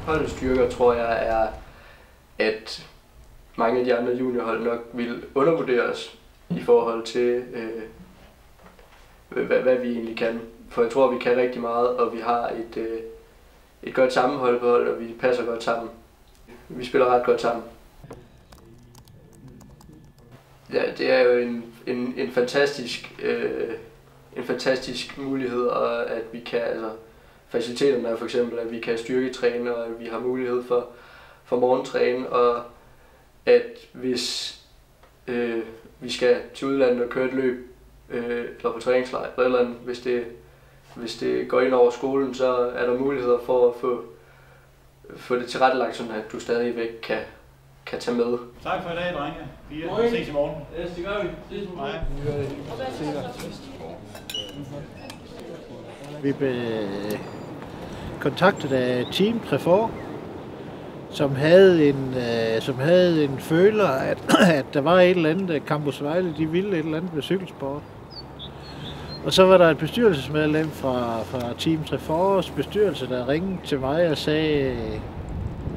Holdets styrker tror jeg er, at mange af de andre juniorhold nok vil undervurdere os i forhold til, hvad vi egentlig kan. For jeg tror, at vi kan rigtig meget, og vi har et godt sammenhold på hold, og vi passer godt sammen. Vi spiller ret godt sammen. Ja, det er jo en fantastisk mulighed, og at vi kan, altså faciliteterne er for eksempel, at vi kan styrketræne, og at vi har mulighed for morgentræne, og at hvis vi skal til udlandet og køre et løb, eller på træningslejr eller andet, hvis det går ind over skolen, så er der muligheder for at få det tilrettelagt, sådan at du stadigvæk kan tage med. Tak for i dag, drenge. Vi ses i morgen. Ja, det gør vi. Vi blev kontaktet af Team Trefort, som havde en føler, at der var et eller andet, Campus Vejle, de ville et eller andet med cykelsport. Og så var der et bestyrelsesmedlem fra Team Treforts bestyrelse, der ringede til mig og sagde,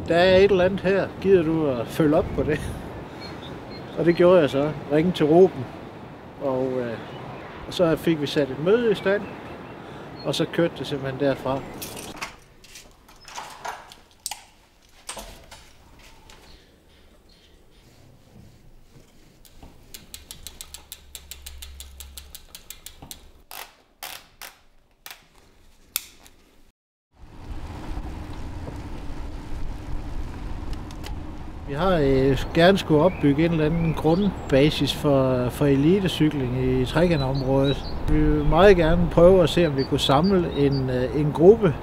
der er et eller andet her, gider du at følge op på det? Og det gjorde jeg så, ringede til Ruben, og så fik vi sat et møde i stand, og så kørte det simpelthen derfra. Vi har gerne skulle opbygge en eller anden grundbasis for elitecykling i trekantområdet. Vi vil meget gerne prøve at se, om vi kunne samle en gruppe,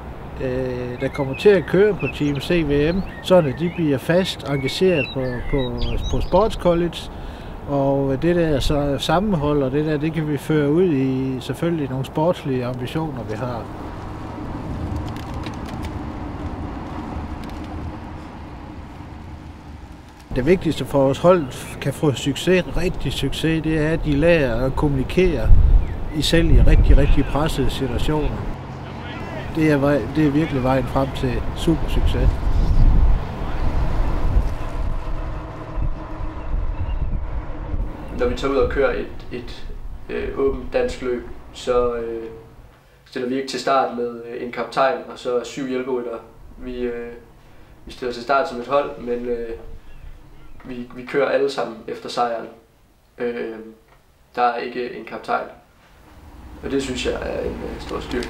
der kommer til at køre på Team CVM, sådan at de bliver fast engageret på sportscollege. Og det der så sammenhold og det kan vi føre ud i selvfølgelig nogle sportslige ambitioner, vi har. Det vigtigste for vores hold kan få succes, rigtig succes, det er, at de lærer at kommunikere selv i rigtig pressede situationer. Det er virkelig vejen frem til super succes. Når vi tager ud og kører et åbent dansk løb, så stiller vi ikke til start med en kaptajn og så 7 hjælperyttere. Vi stiller til start som et hold, men vi kører alle sammen efter sejren. Der er ikke en kaptajn, og det synes jeg er en stor styrke.